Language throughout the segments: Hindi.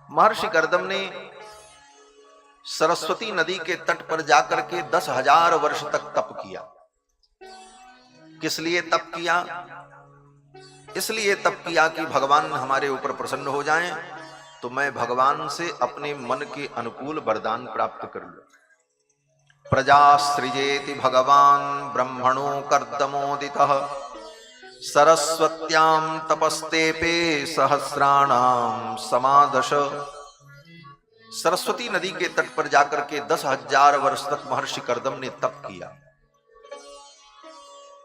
महर्षि कर्दम ने सरस्वती नदी के तट पर जाकर के 10,000 वर्ष तक तप किया। किस लिए तप किया? इसलिए तप किया कि भगवान हमारे ऊपर प्रसन्न हो जाएं, तो मैं भगवान से अपने मन के अनुकूल वरदान प्राप्त कर लूं। प्रजा सृजेति भगवान ब्रह्मणो कर्दमोदितः सरस्वत्यां तपस्तेपे सहस्राणाम समादश। सरस्वती नदी के तट पर जाकर के 10,000 वर्ष तक महर्षि कर्दम ने तप किया।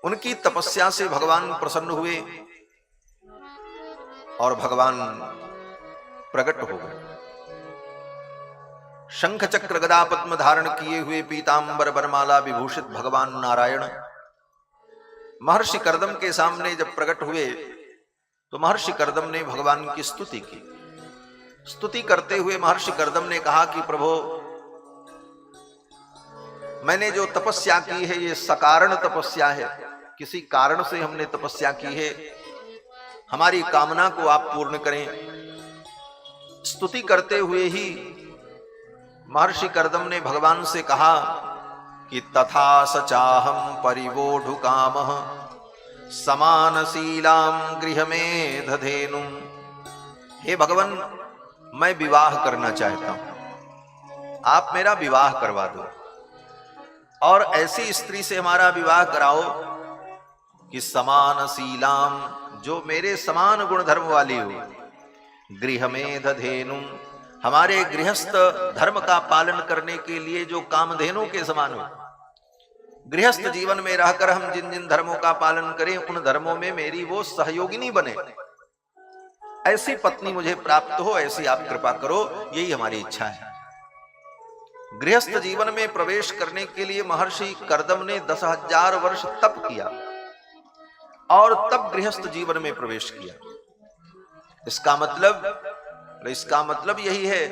उनकी तपस्या से भगवान प्रसन्न हुए और भगवान प्रकट हो गए। शंख चक्र गदा पद्म धारण किए हुए पीतांबर बरमाला विभूषित भगवान नारायण महर्षि कर्दम के सामने जब प्रकट हुए तो महर्षि कर्दम ने भगवान की स्तुति की। स्तुति करते हुए महर्षि कर्दम ने कहा कि प्रभो, मैंने जो तपस्या की है ये सकारण तपस्या है, किसी कारण से हमने तपस्या की है, हमारी कामना को आप पूर्ण करें। स्तुति करते हुए ही महर्षि कर्दम ने भगवान से कहा कि तथा सचाहम परिवोढु कामः समानशीलां गृहमेधधेनुं। हे भगवान, मैं विवाह करना चाहता हूं, आप मेरा विवाह करवा दो और ऐसी स्त्री से हमारा विवाह कराओ कि समानशीलां, जो मेरे समान गुणधर्म वाली हो, गृहमेधधेनुं, हमारे गृहस्थ धर्म का पालन करने के लिए जो कामधेनु के समान हो। गृहस्थ जीवन में रहकर हम जिन जिन धर्मों का पालन करें उन धर्मों में मेरी वो सहयोगिनी बने, ऐसी पत्नी मुझे प्राप्त हो, ऐसी आप कृपा करो, यही हमारी इच्छा है। गृहस्थ जीवन में प्रवेश करने के लिए महर्षि कर्दम ने 10,000 वर्ष तप किया और तब गृहस्थ जीवन में प्रवेश किया। इसका मतलब यही है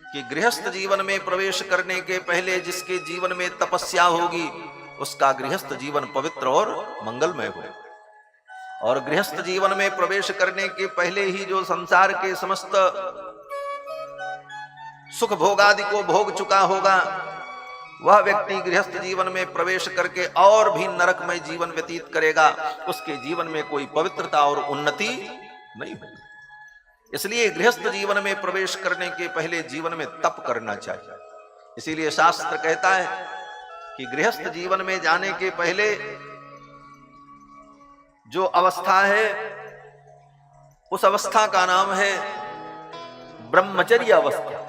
कि गृहस्थ जीवन में प्रवेश करने के पहले जिसके जीवन में तपस्या होगी उसका गृहस्थ जीवन पवित्र और मंगलमय हो, और गृहस्थ जीवन में प्रवेश करने के पहले ही जो संसार के समस्त सुख भोगादि को भोग चुका होगा वह व्यक्ति गृहस्थ जीवन में प्रवेश करके और भी नरकमय जीवन व्यतीत करेगा, उसके जीवन में कोई पवित्रता और उन्नति नहीं होगी। इसलिए गृहस्थ जीवन में प्रवेश करने के पहले जीवन में तप करना चाहिए। इसीलिए शास्त्र कहता है कि गृहस्थ जीवन में जाने के पहले जो अवस्था है उस अवस्था का नाम है ब्रह्मचर्य अवस्था।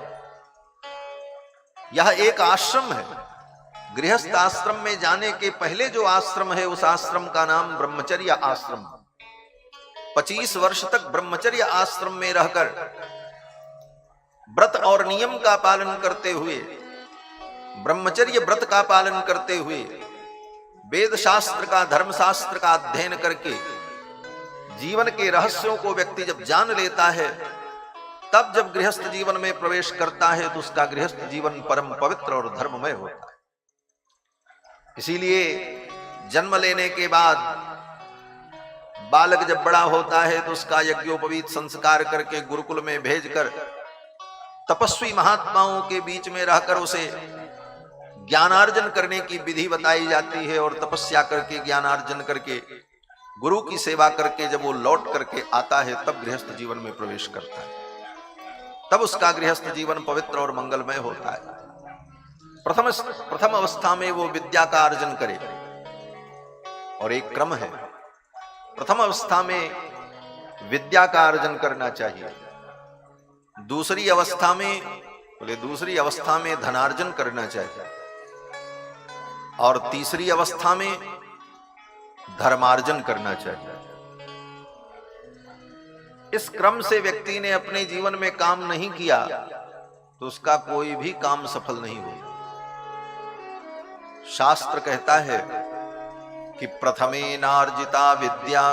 यह एक आश्रम है। गृहस्थ आश्रम में जाने के पहले जो आश्रम है उस आश्रम का नाम ब्रह्मचर्य आश्रम। 25 वर्ष तक ब्रह्मचर्य आश्रम में रहकर व्रत और नियम का पालन करते हुए, ब्रह्मचर्य व्रत का पालन करते हुए, वेद शास्त्र का, धर्म शास्त्र का अध्ययन करके जीवन के रहस्यों को व्यक्ति जब जान लेता है, तब जब गृहस्थ जीवन में प्रवेश करता है तो उसका गृहस्थ जीवन परम पवित्र और धर्ममय होता है। इसीलिए जन्म लेने के बाद बालक जब बड़ा होता है तो उसका यज्ञोपवीत संस्कार करके गुरुकुल में भेजकर तपस्वी महात्माओं के बीच में रहकर उसे ज्ञानार्जन करने की विधि बताई जाती है, और तपस्या करके ज्ञानार्जन करके गुरु की सेवा करके जब वो लौट करके आता है तब गृहस्थ जीवन में प्रवेश करता है। तब उसका गृहस्थ जीवन पवित्र और मंगलमय होता है। प्रथम अवस्था में वो विद्या का अर्जन करे, और एक क्रम है, प्रथम अवस्था में विद्या का अर्जन करना चाहिए, दूसरी अवस्था में धनार्जन करना चाहिए, और तीसरी अवस्था में धर्मार्जन करना चाहिए। इस क्रम से व्यक्ति ने अपने जीवन में काम नहीं किया तो उसका कोई भी काम सफल नहीं होगा। शास्त्र कहता है कि प्रथमेनार्जिता विद्या,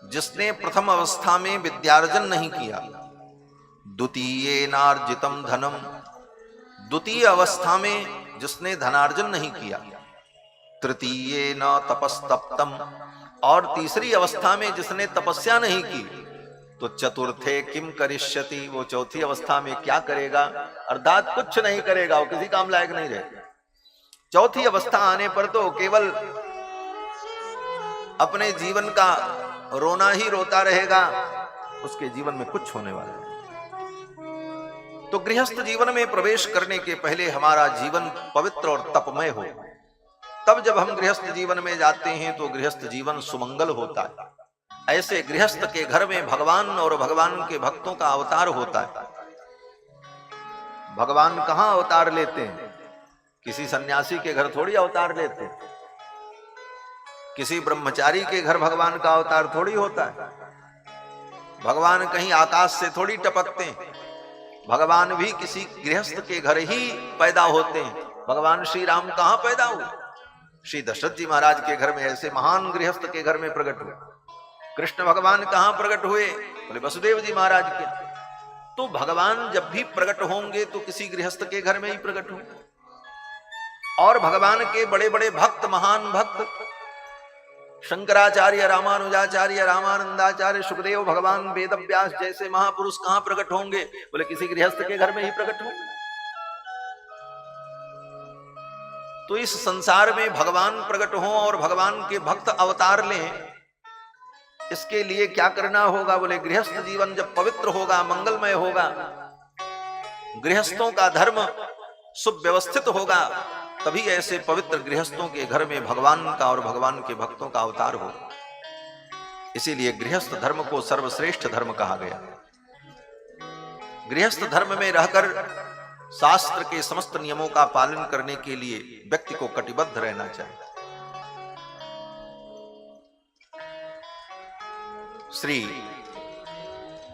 जिसने प्रथम अवस्था में विद्यार्जन नहीं किया, द्वितीयेनार्जितम धनम, द्वितीय अवस्था में जिसने धनार्जन नहीं किया, तृतीयेन तपस्तप्तम, और तीसरी अवस्था में जिसने तपस्या नहीं की तो चतुर्थे किम करिष्यति, वो चौथी अवस्था में क्या करेगा, अर्थात कुछ नहीं करेगा, वो किसी काम लायक नहीं रहेगा। चौथी अवस्था आने पर तो केवल अपने जीवन का रोना ही रोता रहेगा, उसके जीवन में कुछ होने वाला नहीं। तो गृहस्थ जीवन में प्रवेश करने के पहले हमारा जीवन पवित्र और तपमय हो, तब जब हम गृहस्थ जीवन में जाते हैं तो गृहस्थ जीवन सुमंगल होता है। ऐसे गृहस्थ के घर में भगवान और भगवान के भक्तों का अवतार होता है। भगवान कहां अवतार लेते हैं? किसी सन्यासी के घर थोड़ी अवतार लेते हैं, किसी ब्रह्मचारी के घर भगवान का अवतार थोड़ी होता है। भगवान कहीं आकाश से थोड़ी टपकते हैं, भगवान भी किसी गृहस्थ के घर ही पैदा होते हैं। भगवान श्री राम कहां पैदा हुए? श्री दशरथ जी महाराज के घर में, ऐसे महान गृहस्थ के घर में प्रकट हुए। कृष्ण भगवान कहां प्रकट हुए? बोले वसुदेव जी महाराज के। तो भगवान जब भी प्रकट होंगे तो किसी गृहस्थ के घर में ही प्रकट होंगे। और भगवान के बड़े बड़े भक्त, महान भक्त, शंकराचार्य, रामानुजाचार्य, रामानंदाचार्य, सुखदेव भगवान, वेदव्यास जैसे महापुरुष कहां प्रकट होंगे? बोले किसी गृहस्थ के घर में ही प्रकट होंगे। तो इस संसार में भगवान प्रकट हो और भगवान के भक्त अवतार लें, इसके लिए क्या करना होगा? बोले गृहस्थ जीवन जब पवित्र होगा, मंगलमय होगा, गृहस्थों का धर्म सुव्यवस्थित होगा, तभी ऐसे पवित्र गृहस्थों के घर में भगवान का और भगवान के भक्तों का अवतार हो। इसीलिए गृहस्थ धर्म को सर्वश्रेष्ठ धर्म कहा गया। गृहस्थ धर्म में रहकर शास्त्र के समस्त नियमों का पालन करने के लिए व्यक्ति को कटिबद्ध रहना चाहिए। श्री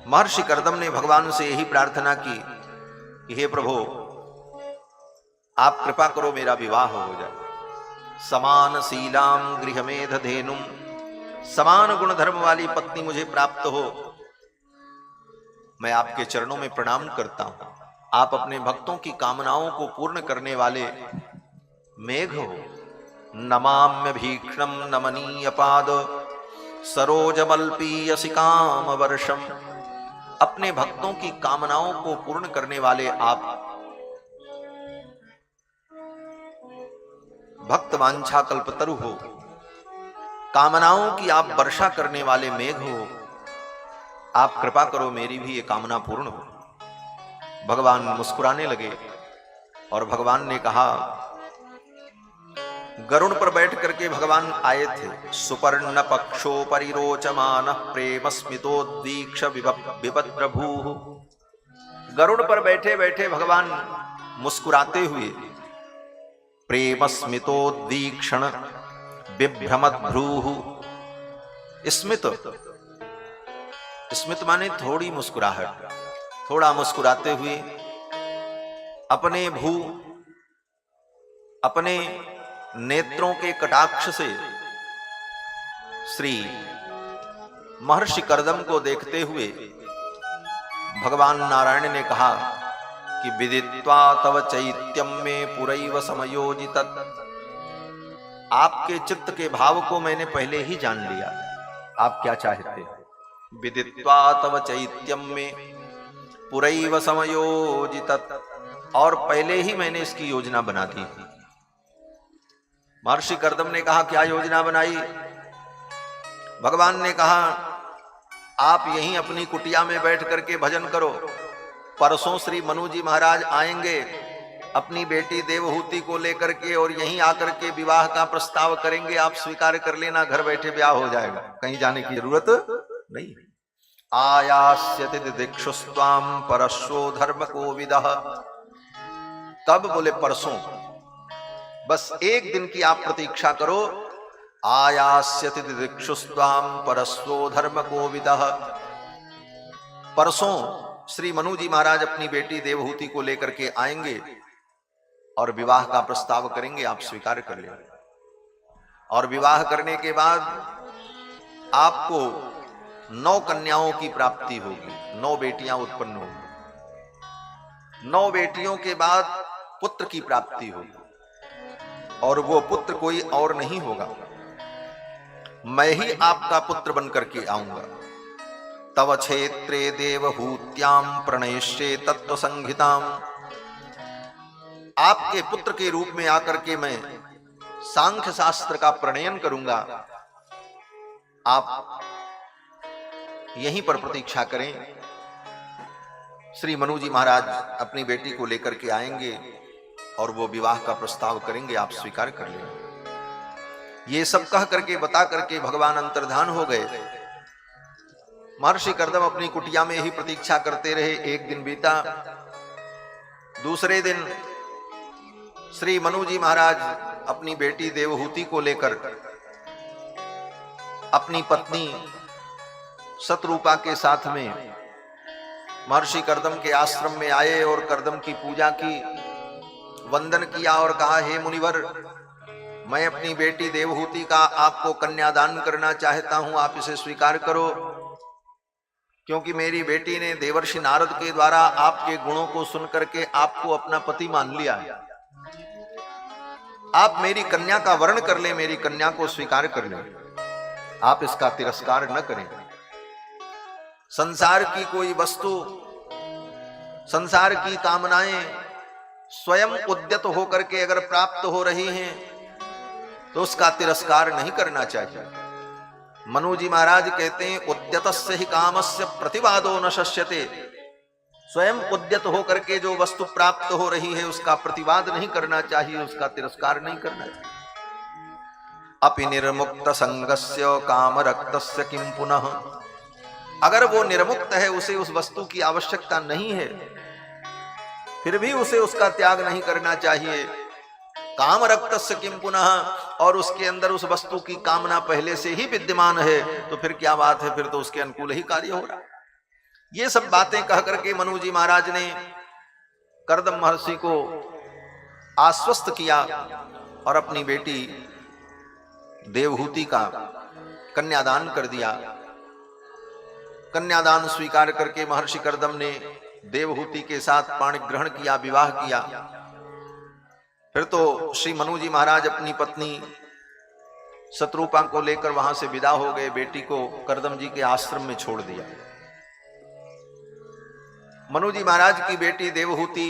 महर्षि कर्दम ने भगवान से यही प्रार्थना की कि हे प्रभु, आप कृपा करो मेरा विवाह हो जाए। समान शीलाम गृहमेध धेनुम, समान गुण धर्म वाली पत्नी मुझे प्राप्त हो। मैं आपके चरणों में प्रणाम करता हूं। आप अपने भक्तों की कामनाओं को पूर्ण करने वाले मेघ हो। नमाम्य भीक्षणम नमनीय पाद सरोजमल्पीयसि काम वर्षम। अपने भक्तों की कामनाओं को पूर्ण करने वाले आप भक्त वांछा कल्पतरु हो। कामनाओं की आप वर्षा करने वाले मेघ हो। आप कृपा करो मेरी भी ये कामना पूर्ण हो। भगवान मुस्कुराने लगे और भगवान ने कहा, गरुड़ पर बैठ करके भगवान आए थे। सुपर्ण पक्षो परिरोचमान प्रेम स्मितोद्वीक्ष विभद्रभू। गरुड़ पर बैठे बैठे भगवान मुस्कुराते हुए प्रेम स्मितोद्वीक्षण बिभ्रमद्भ्रूः। स्मित, स्मित माने थोड़ी मुस्कुराहट, थोड़ा मुस्कुराते हुए अपने भू, अपने नेत्रों के कटाक्ष से श्री महर्षि कर्दम को देखते हुए भगवान नारायण ने कहा कि विदित्वा तव चैत्यम में पुरैव समयोजित। आपके चित्त के भाव को मैंने पहले ही जान लिया, आप क्या चाहते हैं। विदित्वा तव चैत्यम में पुरैव समयोजित, और पहले ही मैंने इसकी योजना बना दी थी। महर्षि कर्दम ने कहा, क्या योजना बनाई? भगवान ने कहा, आप यहीं अपनी कुटिया में बैठ करके भजन करो। परसों श्री मनु जी महाराज आएंगे अपनी बेटी देवहूति को लेकर के, और यहीं आकर के विवाह का प्रस्ताव करेंगे। आप स्वीकार कर लेना, घर बैठे ब्याह हो जाएगा, कहीं जाने की जरूरत नहीं। आयास्यति दिक्षुस्त्वाम परश्वो धर्म कोविदः। तब बोले परसों, बस एक दिन की आप प्रतीक्षा करो। आयास्यति दिक्षुस्त्वाम परश्वो धर्म कोविदः। परसों श्री मनु जी महाराज अपनी बेटी देवहूति को लेकर के आएंगे और विवाह का प्रस्ताव करेंगे, आप स्वीकार कर लेंगे। और विवाह करने के बाद आपको 9 कन्याओं की प्राप्ति होगी, 9 बेटियां उत्पन्न होंगी। 9 बेटियों के बाद पुत्र की प्राप्ति होगी, और वो पुत्र कोई और नहीं होगा, मैं ही आपका पुत्र बन करके आऊंगा। तव क्षेत्रे देवहूत्याम प्रणयिष्ये तत्व संहिताम। आपके पुत्र के रूप में आकर के मैं सांख्य शास्त्र का प्रणयन करूंगा। आप यहीं पर प्रतीक्षा करें। श्री मनु जी महाराज अपनी बेटी को लेकर के आएंगे और वो विवाह का प्रस्ताव करेंगे, आप स्वीकार कर लेंगे। ये सब कह करके बता करके भगवान अंतर्धान हो गए। महर्षि कर्दम अपनी कुटिया में ही प्रतीक्षा करते रहे। एक दिन बीता, दूसरे दिन श्री मनु जी महाराज अपनी बेटी देवहूति को लेकर अपनी पत्नी शतरूपा के साथ में महर्षि कर्दम के आश्रम में आए और कर्दम की पूजा की, वंदन किया और कहा, हे मुनिवर, मैं अपनी बेटी देवहूति का आपको कन्यादान करना चाहता हूं, आप इसे स्वीकार करो, क्योंकि मेरी बेटी ने देवर्षि नारद के द्वारा आपके गुणों को सुन करके आपको अपना पति मान लिया है। आप मेरी कन्या का वर्ण कर ले, मेरी कन्या को स्वीकार कर ले, आप इसका तिरस्कार न करें। संसार की कोई वस्तु, संसार की कामनाएं स्वयं उद्यत होकर के अगर प्राप्त हो रही हैं तो उसका तिरस्कार नहीं करना चाहिए। मनु जी महाराज कहते हैं, उद्यतस्य ही कामस्य प्रतिवादो न शस्यते। स्वयं उद्यत होकर के जो वस्तु प्राप्त हो रही है उसका प्रतिवाद नहीं करना चाहिए, उसका तिरस्कार नहीं करना चाहिए। अपि निर्मुक्त संगस्य काम रक्तस्य किम पुनः। अगर वो निर्मुक्त है, उसे उस वस्तु की आवश्यकता नहीं है, फिर भी उसे उसका त्याग नहीं करना चाहिए। काम रक्तस्य किम पुनः, और उसके अंदर उस वस्तु की कामना पहले से ही विद्यमान है, तो फिर क्या बात है, फिर तो उसके अनुकूल ही कार्य हो रहा है। ये सब बातें कह करके मनु जी महाराज ने कर्दम महर्षि को आश्वस्त किया और अपनी बेटी देवहूति का कन्यादान कर दिया। कन्यादान स्वीकार करके महर्षि कर्दम ने देवहूति के साथ पाणी ग्रहण किया, विवाह किया। फिर तो श्री मनु जी महाराज अपनी पत्नी शतरूपा को लेकर वहां से विदा हो गए। बेटी को कर्दम जी के आश्रम में छोड़ दिया। मनु जी महाराज की बेटी देवहूति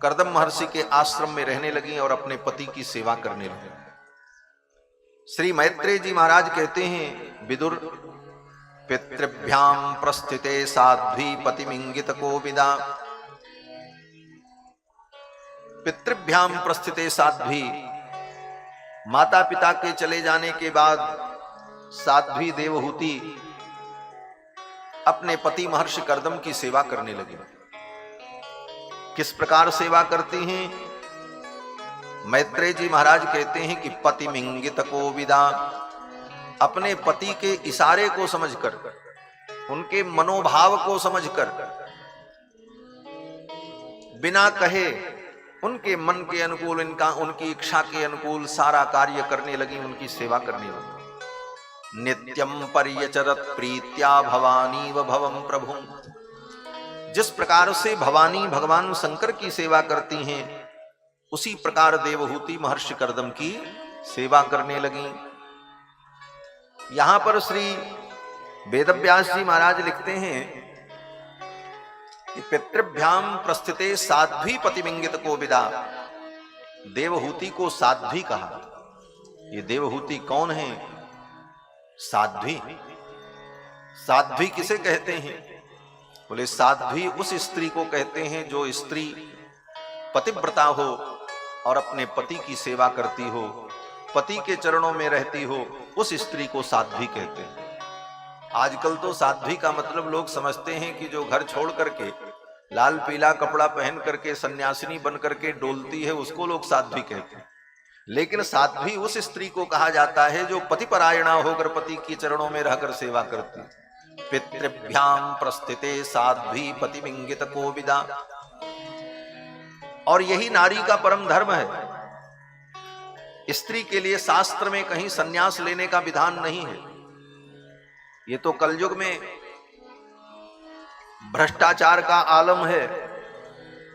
कर्दम महर्षि के आश्रम में रहने लगी और अपने पति की सेवा करने लगी। श्री मैत्रेय जी महाराज कहते हैं, विदुर पितृभ्याम प्रस्थिते साध्वी पतिमिंगित कोविदा। पितृभ्याम प्रस्थिते साध्वी, माता पिता के चले जाने के बाद साध्वी देवहूति अपने पति महर्षि कर्दम की सेवा करने लगी। किस प्रकार सेवा करती हैं? मैत्रेय जी महाराज कहते हैं कि पतिमिंगित कोविदा, अपने पति के इशारे को समझकर, उनके मनोभाव को समझकर, बिना कहे उनके मन के अनुकूल, उनकी इच्छा के अनुकूल सारा कार्य करने लगी, उनकी सेवा करने लगी। नित्यम पर्यचरत प्रीत्या भवानी व भवम प्रभु। जिस प्रकार से भवानी भगवान शंकर की सेवा करती हैं, उसी प्रकार देवहूति महर्षि कर्दम की सेवा करने लगी। यहां पर श्री वेदव्यास जी महाराज लिखते हैं कि पितृभ्याम प्रस्थिते साध्वी पतिमिंगित कोविदा। देवहूति को साध्वी कहा। ये देवहूति कौन है? साध्वी। साध्वी किसे कहते हैं? बोले साध्वी उस स्त्री को कहते हैं जो स्त्री पतिव्रता हो और अपने पति की सेवा करती हो, पति के चरणों में रहती हो, उस स्त्री को साध्वी कहते हैं। आजकल तो साध्वी का मतलब लोग समझते हैं कि जो घर छोड़ करके लाल पीला कपड़ा पहन करके सन्यासिनी बन करके डोलती है, उसको लोग साध्वी कहते हैं। लेकिन साध्वी उस स्त्री को कहा जाता है जो पतिपरायणा होकर पति के चरणों में रहकर सेवा करती। पितृभ्याम प्रस्थिते साध्वी पतिमिंगित कोविदा। और यही नारी का परम धर्म है। स्त्री के लिए शास्त्र में कहीं संन्यास लेने का विधान नहीं है। ये तो कलयुग में भ्रष्टाचार का आलम है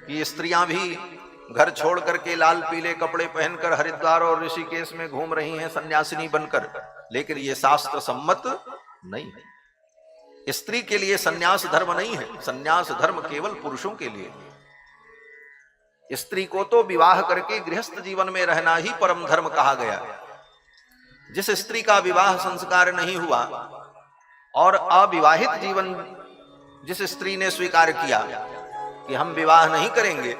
कि स्त्रियां भी घर छोड़ करके लाल पीले कपड़े पहनकर हरिद्वार और ऋषिकेश में घूम रही हैं सन्यासिनी बनकर, लेकिन ये शास्त्र सम्मत नहीं है। स्त्री के लिए सन्यास धर्म नहीं है, सन्यास धर्म केवल पुरुषों के लिए। स्त्री को तो विवाह करके गृहस्थ जीवन में रहना ही परम धर्म कहा गया। जिस स्त्री का विवाह संस्कार नहीं हुआ और अविवाहित जीवन जिस स्त्री ने स्वीकार किया कि हम विवाह नहीं करेंगे,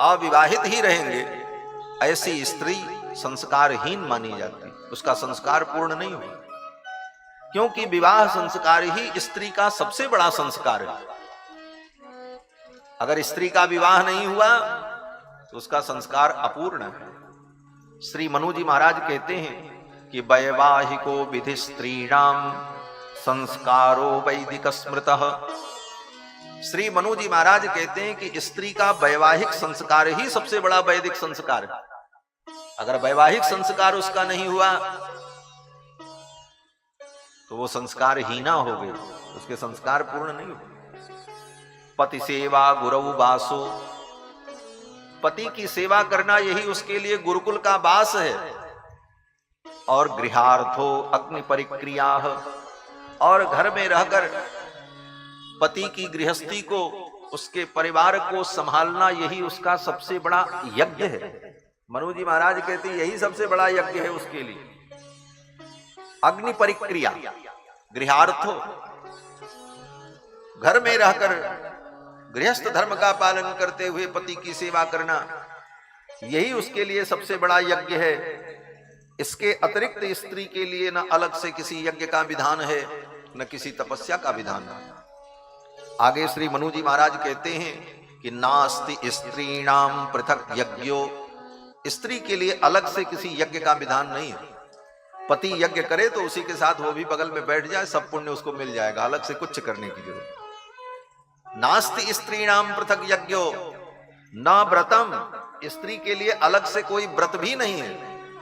अविवाहित ही रहेंगे, ऐसी स्त्री संस्कारहीन मानी जाती, उसका संस्कार पूर्ण नहीं हुआ। क्योंकि विवाह संस्कार ही स्त्री का सबसे बड़ा संस्कार है। अगर स्त्री का विवाह नहीं हुआ तो उसका संस्कार अपूर्ण है। श्री मनु जी महाराज कहते हैं कि वैवाहिको विधि स्त्रीणाम संस्कारो वैदिक स्मृतः। श्री मनु जी महाराज कहते हैं कि स्त्री का वैवाहिक संस्कार ही सबसे बड़ा वैदिक संस्कार है। अगर वैवाहिक संस्कार उसका नहीं हुआ तो वो संस्कार हीना हो गए, उसके संस्कार पूर्ण नहीं हुए। पति सेवा गुरु वासो, पति की सेवा करना यही उसके लिए गुरुकुल का वास है। और गृहार्थो अग्नि परिक्रिया, और घर में रहकर पति की गृहस्थी को, उसके परिवार को संभालना यही उसका सबसे बड़ा यज्ञ है। मनु जी महाराज कहते यही सबसे बड़ा यज्ञ है उसके लिए। अग्नि परिक्रिया, गृहार्थो, घर में रहकर गृहस्थ धर्म का पालन करते हुए पति की सेवा करना, यही उसके लिए सबसे बड़ा यज्ञ है। इसके अतिरिक्त स्त्री के लिए न अलग से किसी यज्ञ का विधान है, न किसी तपस्या का विधान है। आगे श्री मनु जी महाराज कहते हैं कि नास्ति स्त्रीणाम पृथक यज्ञो, स्त्री के लिए अलग से किसी यज्ञ का विधान नहीं है। पति यज्ञ करे तो उसी के साथ वो भी बगल में बैठ जाए, सब पुण्य उसको मिल जाएगा, अलग से कुछ करने की जरूरत। नास्ति स्त्रीणाम पृथक यज्ञो न व्रतम, स्त्री के लिए अलग से कोई व्रत भी नहीं है।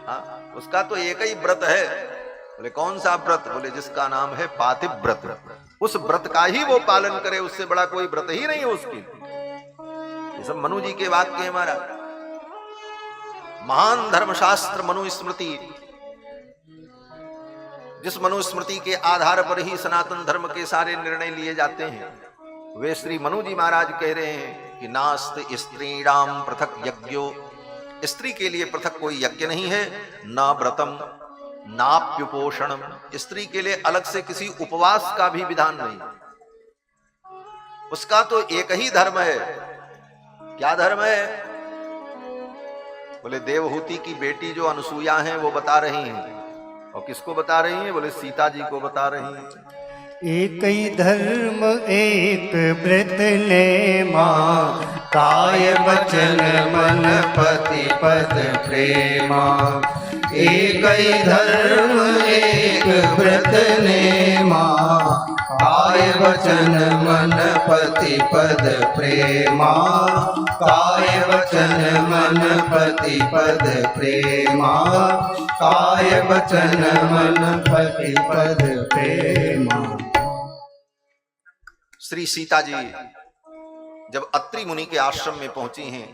हाँ, उसका तो एक ही व्रत है। बोले कौन सा व्रत? बोले जिसका नाम है पातिव व्रत। उस व्रत का ही वो पालन करे, उससे बड़ा कोई व्रत ही नहीं है उसकी। ये सब मनु जी के वाक्य है। हमारा महान धर्मशास्त्र मनुस्मृति, जिस मनुस्मृति के आधार पर ही सनातन धर्म के सारे निर्णय लिए जाते हैं, वे श्री मनु जी महाराज कह रहे हैं कि नास्ति स्त्रीणाम पृथक यज्ञो, स्त्री के लिए पृथक कोई यज्ञ नहीं है। न व्रतम नाप्युपोषणम, स्त्री के लिए अलग से किसी उपवास का भी विधान नहीं। उसका तो एक ही धर्म है। क्या धर्म है? बोले देवहूति की बेटी जो अनसुईया है वो बता रही हैं। और किसको बता रही हैं? बोले सीता जी को बता रही हैं। एक ही धर्म एक व्रत नेमा, काय वचन मन पति पद प्रेमा। एक ही धर्म एक व्रत नेमा, काय वचन मन पति पद प्रेमा। काय वचन मन पति पद प्रेमा, काय वचन मन पति पद प्रेमा। श्री सीता जी जब अत्रि मुनि के आश्रम में पहुंची हैं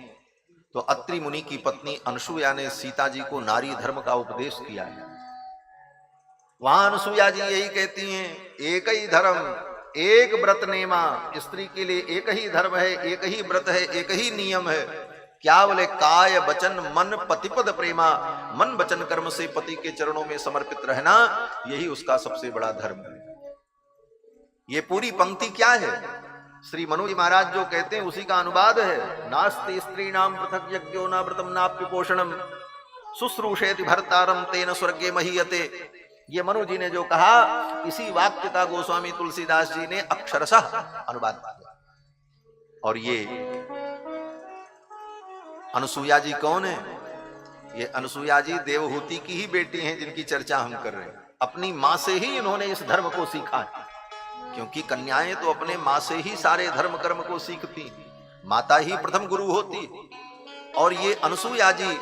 तो अत्रि मुनि की पत्नी अनसुया ने सीता जी को नारी धर्म का उपदेश किया है। वहां अनसुया जी यही कहती हैं, एक ही धर्म एक व्रत नेमा, स्त्री के लिए एक ही धर्म है, एक ही व्रत है, एक ही नियम है। क्या? बोले काय वचन मन पतिपद प्रेमा, मन वचन कर्म से पति के चरणों में समर्पित रहना, यही उसका सबसे बड़ा धर्म है। ये पूरी पंक्ति क्या है? श्री मनु जी महाराज जो कहते हैं उसी का अनुवाद है। नास्ति स्त्रीणाम पृथक यज्ञो न व्रतम नाप्युपोषणम, शुश्रूषेति भर्तारम तेन स्वर्गे महीयते। ये मनु जी ने जो कहा, इसी वाक्य का गोस्वामी तुलसीदास जी ने अक्षरशः अनुवाद किया। और ये अनसुया जी कौन है? ये अनसुया जी देवहूति की ही बेटी हैं जिनकी चर्चा हम कर रहे हैं। अपनी मां से ही इन्होंने इस धर्म को सीखा है, क्योंकि कन्याएं तो अपने मां से ही सारे धर्म कर्म को सीखती, माता ही प्रथम गुरु होती। और ये अनसुया जी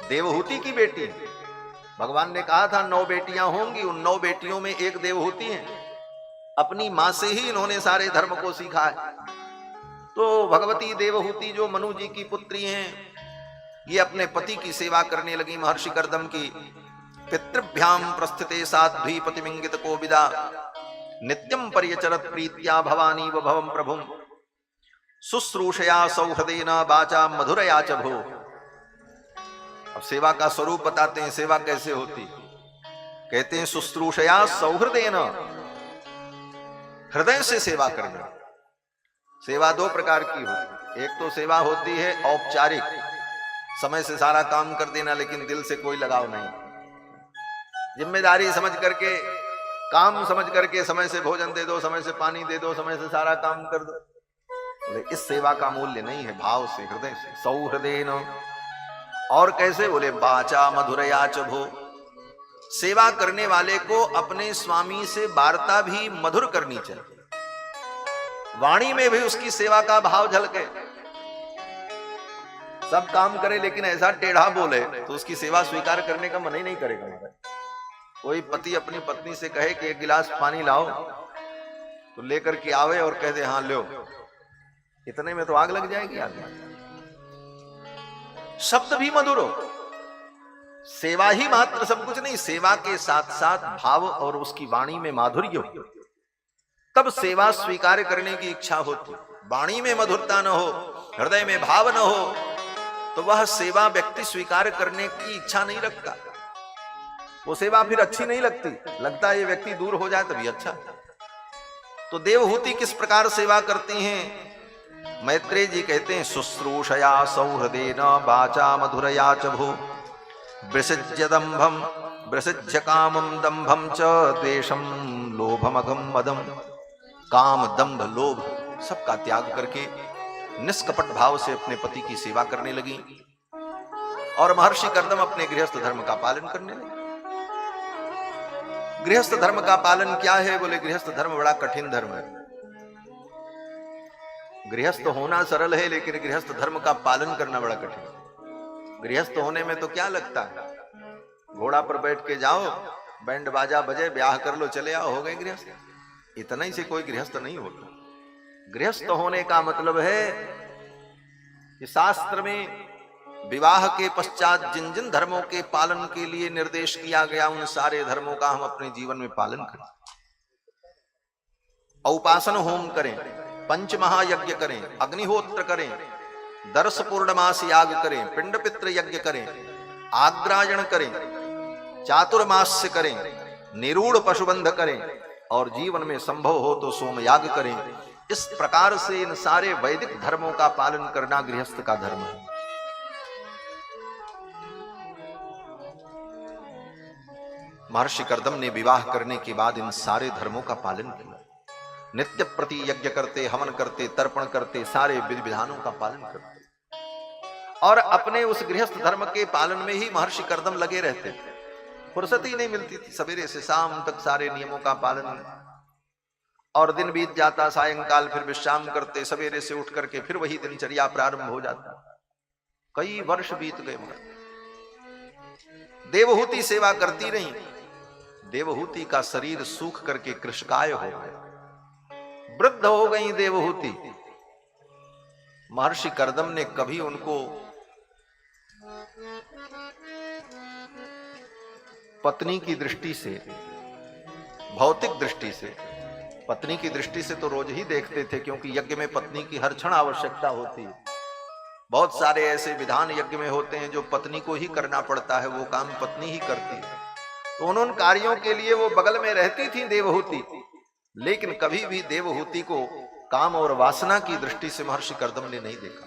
देवहूति की बेटी। भगवान ने कहा था 9 बेटियां होंगी, उन 9 बेटियों में एक देवहूति है। अपनी मां से ही इन्होंने सारे धर्म को सीखा है। तो भगवती देवहूति जो मनु जी की पुत्री हैं, ये अपने पति की सेवा करने लगी महर्षि कर्दम की। पितृभ्याम प्रस्थिते साध्वी पतिमिंगित कोविदा, नित्यम पर्यचरत प्रीत्या भवानी व भवम प्रभुम शुश्रूषया सौहृदेन वाचा मधुरया च भो। अब सेवा का स्वरूप बताते हैं, सेवा कैसे होती। कहते हैं शुश्रूषया सौहृदेन, हृदय से सेवा करना। सेवा दो प्रकार की होती, एक तो सेवा होती है औपचारिक, समय से सारा काम कर देना लेकिन दिल से कोई लगाव नहीं, जिम्मेदारी समझ करके, काम समझ करके समय से भोजन दे दो, समय से पानी दे दो, समय से सारा काम कर दो। बोले इस सेवा का मूल्य नहीं है, भाव से, हृदय से, सौहृदेन। और कैसे? बोले वाचा मधुरया च भो, सेवा करने वाले को अपने स्वामी से वार्ता भी मधुर करनी चाहिए, वाणी में भी उसकी सेवा का भाव झलके। सब काम करे लेकिन ऐसा टेढ़ा बोले तो उसकी सेवा स्वीकार करने का मन ही नहीं करेगा। कोई पति अपनी पत्नी से कहे कि एक गिलास पानी लाओ, तो लेकर के आवे और कह दे हाँ लो, इतने में तो आग लग जाएगी आदमी। शब्द भी मधुर हो, सेवा ही मात्र सब कुछ नहीं, सेवा के साथ साथ भाव और उसकी वाणी में माधुर्य हो, तब सेवा स्वीकार करने की इच्छा होती। वाणी में मधुरता न हो, हृदय में भाव न हो, तो वह सेवा व्यक्ति स्वीकार करने की इच्छा नहीं रखता, वो सेवा फिर अच्छी नहीं लगती, लगता है ये व्यक्ति दूर हो जाए तभी अच्छा। तो देवहूति किस प्रकार सेवा करती हैं? मैत्रेय जी कहते हैं शुश्रूषया सौहृदेन वाचा मधुरया च भो वृषज्य दंभम वृषज्य कामम दंभम च द्वेषम लोभमघम मदम। काम, दंभ, लोभ सबका त्याग करके निष्कपट भाव से अपने पति की सेवा करने लगी। और महर्षि कर्दम अपने गृहस्थ धर्म का पालन करने लगे। गृहस्थ धर्म का पालन क्या है? बोले गृहस्थ धर्म बड़ा कठिन धर्म है। गृहस्थ होना सरल है लेकिन गृहस्थ धर्म का पालन करना बड़ा कठिन है। गृहस्थ होने में तो क्या लगता है, घोड़ा पर बैठ के जाओ, बैंड बाजा बजे, ब्याह कर लो, चले आओ, हो गए गृहस्थ। इतना ही से कोई गृहस्थ नहीं होता। गृहस्थ होने का मतलब है कि शास्त्र में विवाह के पश्चात जिन जिन धर्मों के पालन के लिए निर्देश किया गया, उन सारे धर्मों का हम अपने जीवन में पालन करें। औपासन होम करें, पंच महायज्ञ करें, अग्निहोत्र करें, दर्श पूर्णमास याग करें, पिंड पितृ यज्ञ करें, आग्रायण करें, चातुर्मास्य करें, निरूढ़ पशुबंध करें और जीवन में संभव हो तो सोमयाग करें। इस प्रकार से इन सारे वैदिक धर्मों का पालन करना गृहस्थ का धर्म है। महर्षि कर्दम ने विवाह करने के बाद इन सारे धर्मों का पालन किया। नित्य प्रति यज्ञ करते, हवन करते, तर्पण करते, सारे विधि विधानों का पालन करते और अपने उस गृहस्थ धर्म के पालन में ही महर्षि कर्दम लगे रहते थे। फुर्सत ही नहीं मिलती थी, सवेरे से शाम तक सारे नियमों का पालन। और दिन बीत जाता, सायंकाल फिर विश्राम करते, सवेरे से उठ करके फिर वही दिनचर्या प्रारंभ हो जाता। कई वर्ष बीत गए। देवहूति सेवा करती रही। देवहूति का शरीर सूख करके कृशकाय हो गया, वृद्ध हो गई देवहूति। महर्षि कर्दम ने कभी उनको पत्नी की दृष्टि से, भौतिक दृष्टि से, पत्नी की दृष्टि से तो रोज ही देखते थे, क्योंकि यज्ञ में पत्नी की हर क्षण आवश्यकता होती है। बहुत सारे ऐसे विधान यज्ञ में होते हैं जो पत्नी को ही करना पड़ता है, वो काम पत्नी ही करती है। तो उन कार्यों के लिए वो बगल में रहती थी देवहूति, लेकिन कभी भी देवहूति को काम और वासना की दृष्टि से महर्षि कर्दम ने नहीं देखा।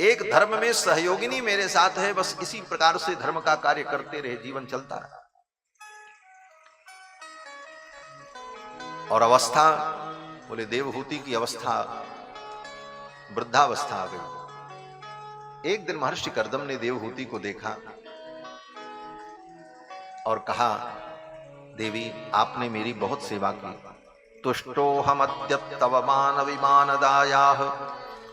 एक धर्म में सहयोगिनी मेरे साथ है, बस इसी प्रकार से धर्म का कार्य करते रहे, जीवन चलता रहा। और अवस्था, बोले देवहूति की अवस्था वृद्धावस्था आ गई। एक दिन महर्षि कर्दम ने देवहूति को देखा और कहा, देवी आपने मेरी बहुत सेवा की। तुष्टोऽहमद्य तव मानविमानदायाः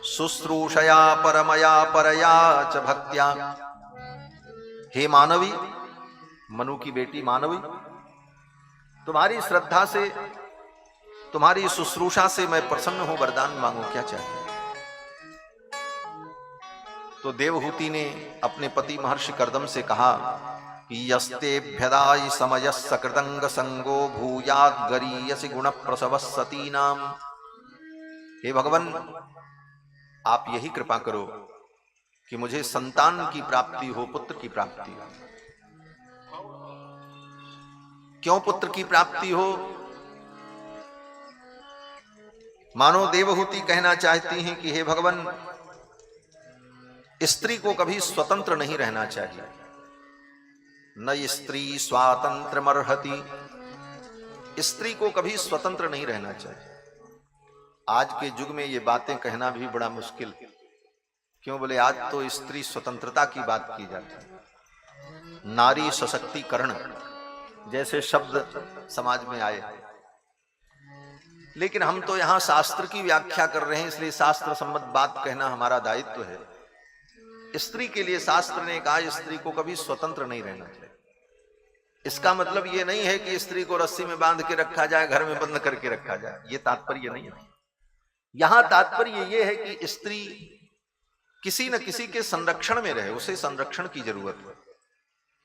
शुश्रूषया परमया परया च भक्त्या। हे मानवी, मनु की बेटी मानवी, तुम्हारी श्रद्धा से, तुम्हारी शुश्रूषा से मैं प्रसन्न हूं, वरदान मांगो, क्या चाहिए? तो देवहूति ने अपने पति महर्षि कर्दम से कहा यस्तेभ्यदायि समयः सकृतंग संगो भूयात् गरीयसि गुण प्रसव सतीनाम। हे भगवान, आप यही कृपा करो कि मुझे संतान की प्राप्ति हो, पुत्र की प्राप्ति हो। क्यों पुत्र की प्राप्ति हो? मानो देवहूति कहना चाहती हैं कि हे भगवान, स्त्री को कभी स्वतंत्र नहीं रहना चाहिए। न स्त्री स्वातंत्रमर्हति, स्त्री को कभी स्वतंत्र नहीं रहना चाहिए। आज के युग में ये बातें कहना भी बड़ा मुश्किल। क्यों बोले? आज तो स्त्री स्वतंत्रता की बात की जाती है। नारी सशक्तिकरण जैसे शब्द समाज में आए, लेकिन हम तो यहां शास्त्र की व्याख्या कर रहे हैं, इसलिए शास्त्र सम्मत बात कहना हमारा दायित्व है। स्त्री के लिए शास्त्र ने कहा स्त्री को कभी स्वतंत्र नहीं रहना चाहिए। इसका मतलब ये नहीं है कि स्त्री को रस्सी में बांध के रखा जाए, घर में बंद करके रखा जाए, ये तात्पर्य नहीं है। यहां तात्पर्य ये है कि स्त्री किसी न किसी के संरक्षण में रहे, उसे संरक्षण की जरूरत है।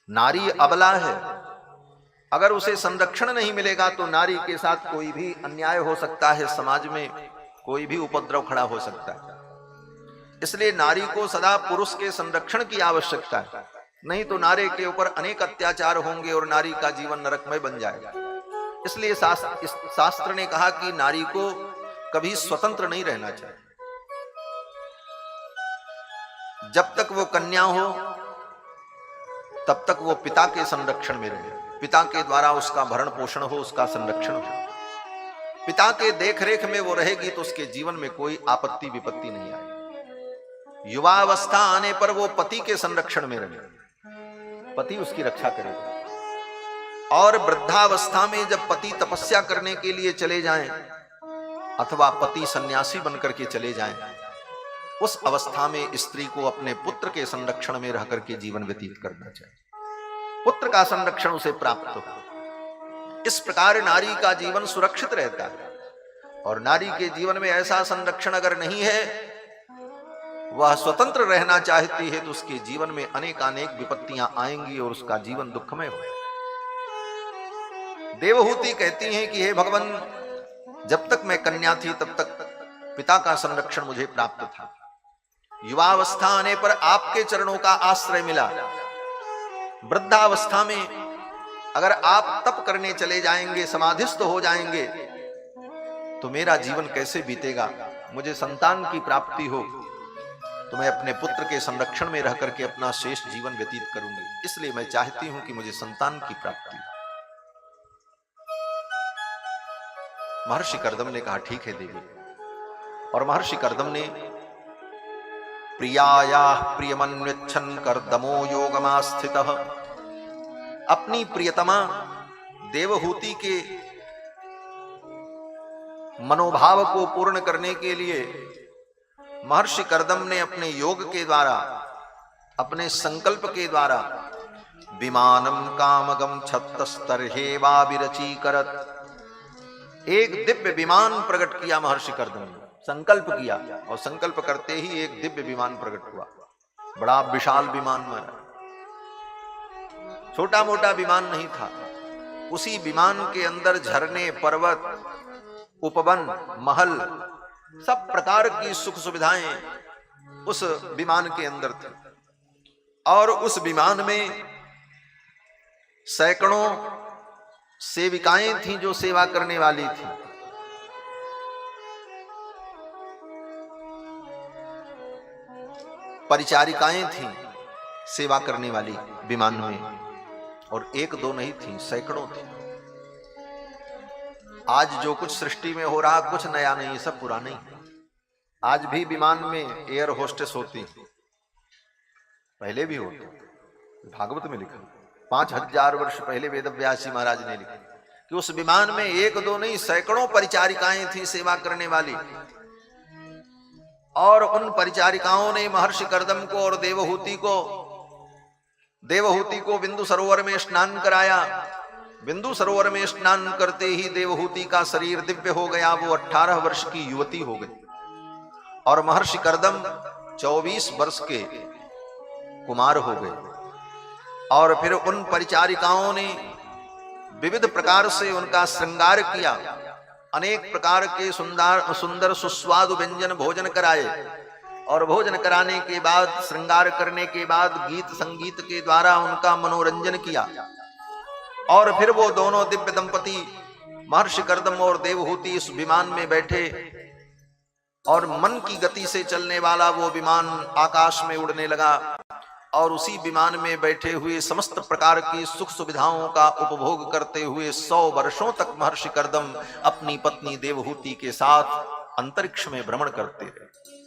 नारी अबला है, अगर उसे संरक्षण नहीं मिलेगा तो नारी के साथ कोई भी अन्याय हो सकता है, समाज में कोई भी उपद्रव खड़ा हो सकता है। इसलिए नारी को सदा पुरुष के संरक्षण की आवश्यकता है, नहीं तो नारी के ऊपर अनेक अत्याचार होंगे और नारी का जीवन नरकमय बन जाएगा। इसलिए शास्त्र ने कहा कि नारी को कभी स्वतंत्र नहीं रहना चाहिए। जब तक वो कन्या हो तब तक वो पिता के संरक्षण में रहे, पिता के द्वारा उसका भरण पोषण हो, उसका संरक्षण हो। पिता के देखरेख में वो रहेगी तो उसके जीवन में कोई आपत्ति विपत्ति नहीं आएगी। युवावस्था आने पर वो पति के संरक्षण में रहे, पति उसकी रक्षा करेगा। और वृद्धावस्था में जब पति तपस्या करने के लिए चले जाएं अथवा पति सन्यासी बनकर के चले जाएं, उस अवस्था में स्त्री को अपने पुत्र के संरक्षण में रहकर के जीवन व्यतीत करना चाहिए। पुत्र का संरक्षण उसे प्राप्त हो। इस प्रकार नारी का जीवन सुरक्षित रहता है। और नारी के जीवन में ऐसा संरक्षण अगर नहीं है, वह स्वतंत्र रहना चाहती है, तो उसके जीवन में अनेकानेक विपत्तियां आएंगी और उसका जीवन दुखमय हो। देवहूति कहती हैं कि हे भगवान, जब तक मैं कन्या थी तब तक पिता का संरक्षण मुझे प्राप्त था। युवावस्था आने पर आपके चरणों का आश्रय मिला। वृद्धावस्था में अगर आप तप करने चले जाएंगे, समाधिस्थ हो जाएंगे, तो मेरा जीवन कैसे बीतेगा? मुझे संतान की प्राप्ति हो तो मैं अपने पुत्र के संरक्षण में रह करके अपना शेष जीवन व्यतीत करूंगी। इसलिए मैं चाहती हूं कि मुझे संतान की प्राप्ति हो। महर्षि कर्दम ने कहा ठीक है देवी। और महर्षि कर्दम ने प्रियाया प्रियमन्विच्छन् कर्दमो योगमास्थितः, अपनी प्रियतमा देवहूति के मनोभाव को पूर्ण करने के लिए महर्षि कर्दम ने अपने योग के द्वारा, अपने संकल्प के द्वारा विमानम कामगम छत्तस्तर्हेवा विरचीकरत, एक दिव्य विमान प्रकट किया महर्षि कर्दम ने। संकल्प किया और संकल्प करते ही एक दिव्य विमान प्रकट हुआ। बड़ा विशाल विमान मारा, छोटा मोटा विमान नहीं था। उसी विमान के अंदर झरने, पर्वत, उपवन, महल, सब प्रकार की सुख सुविधाएं उस विमान के अंदर थी। और उस विमान में सैकड़ों सेविकाएं थीं जो सेवा करने वाली थी। परिचारिकाएं थीं सेवा करने वाली विमान में, और एक दो नहीं थी, सैकड़ों थी। आज जो कुछ सृष्टि में हो रहा कुछ नया नहीं, सब पुराना ही है। आज भी विमान में एयर होस्टेस होती, पहले भी होती। भागवत में लिखा 5000 वर्ष पहले वेदव्यासी महाराज ने लिखा कि उस विमान में एक दो नहीं सैकड़ों परिचारिकाएं थी सेवा करने वाली। और उन परिचारिकाओं ने महर्षि कर्दम को और देवहूति को बिंदु सरोवर में स्नान कराया। बिंदु सरोवर में स्नान करते ही देवहूति का शरीर दिव्य हो गया। वो 18 वर्ष की युवती हो गई और महर्षि कर्दम 24 वर्ष के कुमार हो गए। और फिर उन परिचारिकाओं ने विविध प्रकार से उनका श्रृंगार किया, अनेक प्रकार के सुंदर सुंदर सुस्वादु व्यंजन भोजन कराए, और भोजन कराने के बाद, श्रृंगार करने के बाद गीत संगीत के द्वारा उनका मनोरंजन किया। और फिर वो दोनों दिव्य दंपति महर्षि कर्दम और देवहूति इस विमान में बैठे, और मन की गति से चलने वाला वो विमान आकाश में उड़ने लगा, और उसी विमान में बैठे हुए समस्त प्रकार की सुख सुविधाओं का उपभोग करते हुए 100 वर्षों तक महर्षि कर्दम अपनी पत्नी देवहूति के साथ अंतरिक्ष में भ्रमण करते रहे।